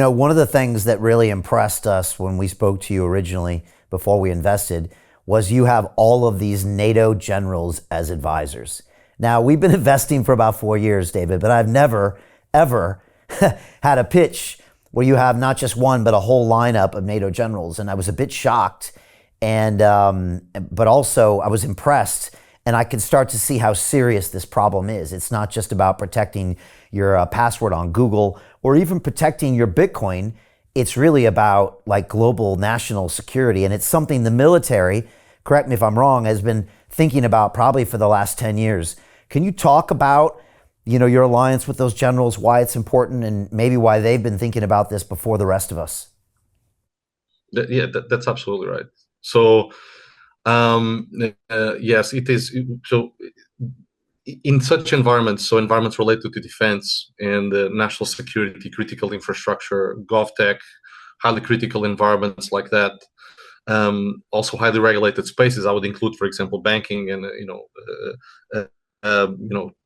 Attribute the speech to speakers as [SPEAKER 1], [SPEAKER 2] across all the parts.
[SPEAKER 1] One of the things that really impressed us when we spoke to you originally before we invested was you have all of these NATO generals as advisors. Now, we've been investing for about 4 years, David, but I've never, ever had a pitch where you have not just one, but a whole lineup of NATO generals. And I was a bit shocked, and but also I was impressed, and I could start to see how serious this problem is. It's not just about protecting your password on Google or even protecting your Bitcoin. It's really about like global national security. And it's something the military, correct me if I'm wrong, has been thinking about probably for the last 10 years. Can you talk about, your alliance with those generals, why it's important, and maybe why they've been thinking about this before the rest of us?
[SPEAKER 2] That's absolutely right. So, yes, it is. So, in such environments, so environments related to defense and national security, critical infrastructure, GovTech, highly critical environments like that, also highly regulated spaces. I would include, for example, banking and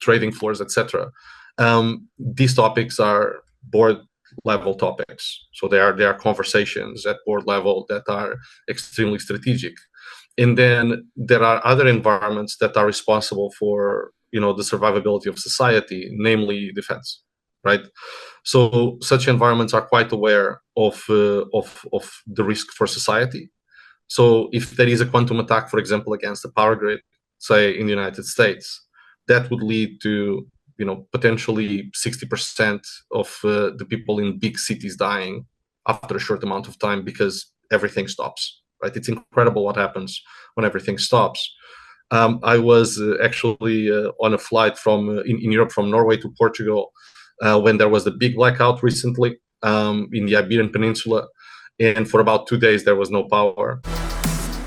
[SPEAKER 2] trading floors, etc. These topics are board level topics, so there are conversations at board level that are extremely strategic. And then there are other environments that are responsible for the survivability of society, namely defense, right? So such environments are quite aware of the risk for society. So if there is a quantum attack, for example, against the power grid, say in the United States, that would lead to potentially 60% of the people in big cities dying after a short amount of time because everything stops. Right? It's incredible what happens when everything stops. I was actually on a flight from in Europe from Norway to Portugal when there was the big blackout recently in the Iberian Peninsula, and for about 2 days there was no power.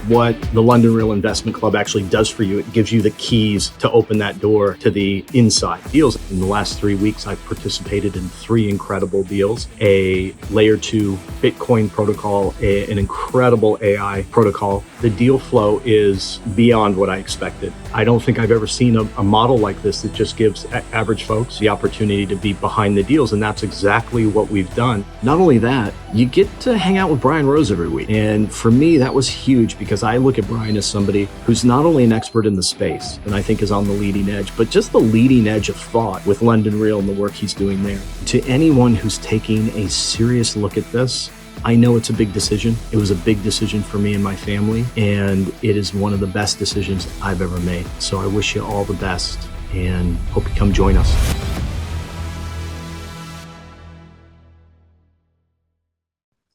[SPEAKER 3] What the London Real Investment Club actually does for you, it gives you the keys to open that door to the inside deals. In the last 3 weeks, I've participated in 3 incredible deals: a layer 2 Bitcoin protocol, an incredible AI protocol. The deal flow is beyond what I expected. I don't think I've ever seen a model like this that just gives average folks the opportunity to be behind the deals, and that's exactly what we've done. Not only that, you get to hang out with Brian Rose every week, and for me, that was huge because I look at Brian as somebody who's not only an expert in the space, and I think is on the leading edge, but just the leading edge of thought with London Real and the work he's doing there. To anyone who's taking a serious look at this, I know it's a big decision. It was a big decision for me and my family, and it is one of the best decisions I've ever made. So I wish you all the best and hope you come join us.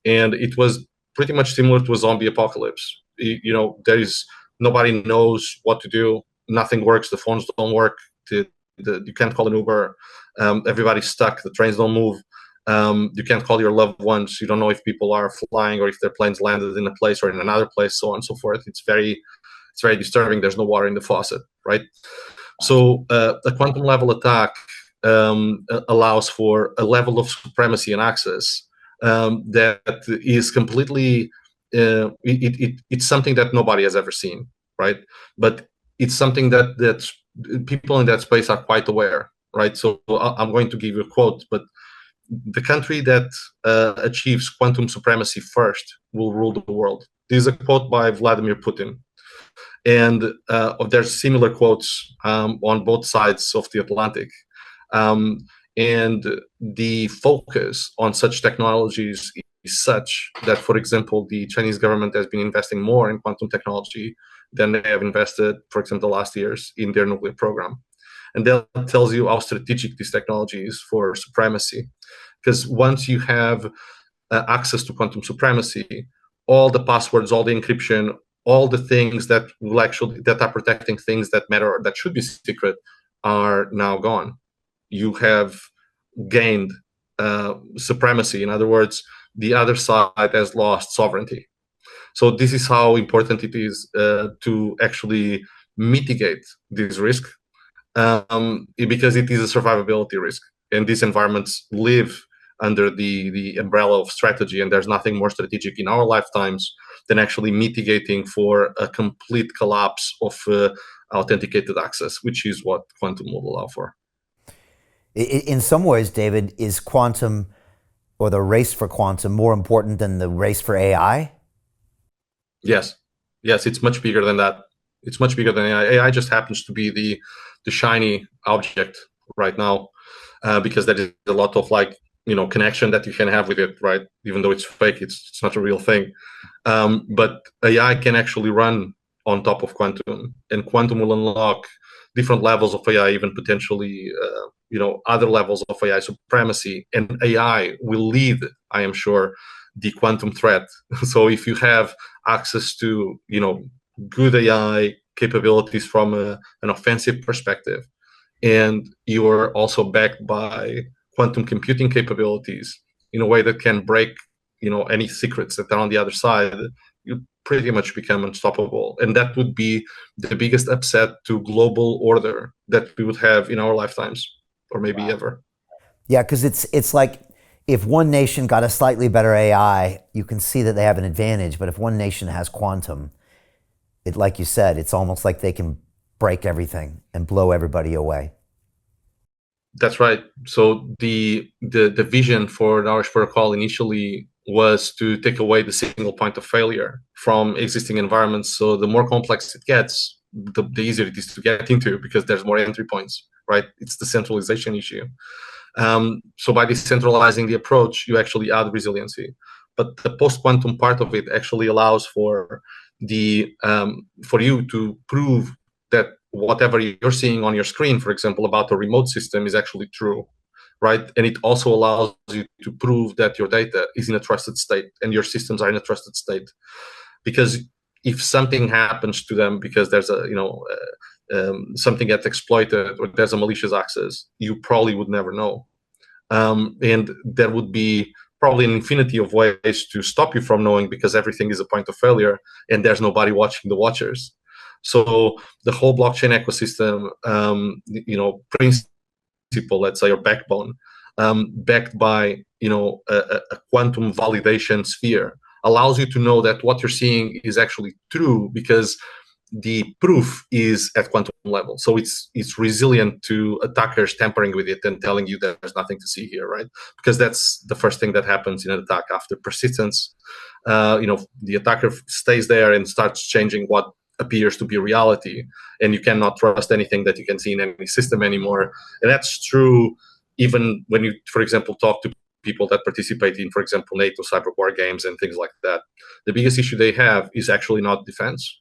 [SPEAKER 2] And it was pretty much similar to a zombie apocalypse. There is nobody knows what to do. Nothing works. The phones don't work. You can't call an Uber. Everybody's stuck. The trains don't move. You can't call your loved ones. You don't know if people are flying or if their planes landed in a place or in another place, so on and so forth. It's very disturbing. There's no water in the faucet, right? So a quantum level attack allows for a level of supremacy and access that is completely it's something that nobody has ever seen, right? But it's something that people in that space are quite aware, right? So I'm going to give you a quote, but the country that achieves quantum supremacy first will rule the world. This is a quote by Vladimir Putin. And there's similar quotes on both sides of the Atlantic. And the focus on such technologies is such that, for example, the Chinese government has been investing more in quantum technology than they have invested, for example, the last years in their nuclear program. And that tells you how strategic this technology is for supremacy. Because once you have access to quantum supremacy, all the passwords, all the encryption, all the things that are protecting things that matter, that should be secret, are now gone. You have gained supremacy. In other words, the other side has lost sovereignty. So this is how important it is to actually mitigate this risk, because it is a survivability risk. And these environments live under the umbrella of strategy, and there's nothing more strategic in our lifetimes than actually mitigating for a complete collapse of authenticated access, which is what quantum will allow for.
[SPEAKER 1] In some ways, David, is quantum or the race for quantum more important than the race for AI?
[SPEAKER 2] Yes, it's much bigger than that. It's much bigger than AI. AI just happens to be the shiny object right now, because there is a lot of connection that you can have with it, right? Even though it's fake, it's not a real thing. But AI can actually run on top of quantum, and quantum will unlock different levels of AI, even potentially, other levels of AI supremacy. And AI will lead, I am sure, the quantum threat. So if you have access to, good AI capabilities from an offensive perspective, and you are also backed by quantum computing capabilities in a way that can break, any secrets that are on the other side, you pretty much become unstoppable. And that would be the biggest upset to global order that we would have in our lifetimes, or maybe ever.
[SPEAKER 1] Yeah, because it's like if one nation got a slightly better AI, you can see that they have an advantage. But if one nation has quantum, like you said, it's almost like they can break everything and blow everybody away.
[SPEAKER 2] That's right. So the vision for Naoris Protocol initially was to take away the single point of failure from existing environments. So the more complex it gets, the easier it is to get into, because there's more entry points, right? It's the centralization issue. So by decentralizing the approach, you actually add resiliency. But the post-quantum part of it actually allows for for you to prove that whatever you're seeing on your screen, for example, about a remote system is actually true, right? And it also allows you to prove that your data is in a trusted state and your systems are in a trusted state. Because if something happens to them because there's something gets exploited or there's a malicious access, you probably would never know. And there would be probably an infinity of ways to stop you from knowing, because everything is a point of failure and there's nobody watching the watchers. So the whole blockchain ecosystem, principle, let's say, or backbone, backed by a quantum validation sphere, allows you to know that what you're seeing is actually true, because the proof is at quantum level. So it's resilient to attackers tampering with it and telling you that there's nothing to see here, right? Because that's the first thing that happens in an attack. After persistence, the attacker stays there and starts changing what appears to be reality, and you cannot trust anything that you can see in any system anymore. And that's true even when you, for example, talk to people that participate in, for example, NATO cyber war games and things like that. The biggest issue they have is actually not defense.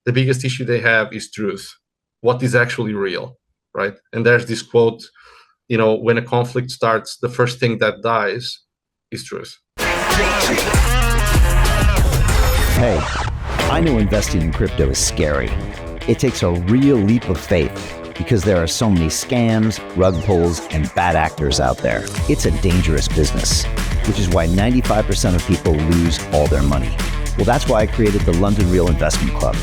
[SPEAKER 2] The biggest issue they have is truth. What is actually real, right? And there's this quote, when a conflict starts, the first thing that dies is truth.
[SPEAKER 4] Hey, I know investing in crypto is scary. It takes a real leap of faith because there are so many scams, rug pulls, and bad actors out there. It's a dangerous business, which is why 95% of people lose all their money. Well, that's why I created the London Real Investment Club,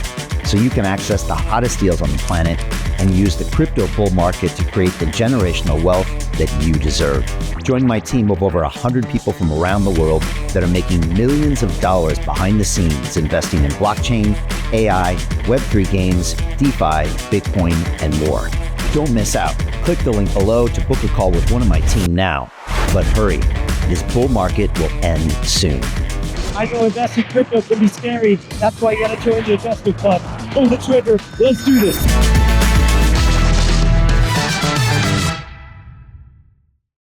[SPEAKER 4] so you can access the hottest deals on the planet and use the crypto bull market to create the generational wealth that you deserve. Join my team of over 100 people from around the world that are making millions of dollars behind the scenes investing in blockchain, AI, Web3 games, DeFi, Bitcoin, and more. Don't miss out. Click the link below to book a call with one of my team now. But hurry, this bull market will end soon.
[SPEAKER 5] I know investing crypto can be scary. That's why you gotta join the investment club. Pull the trigger. Let's do this.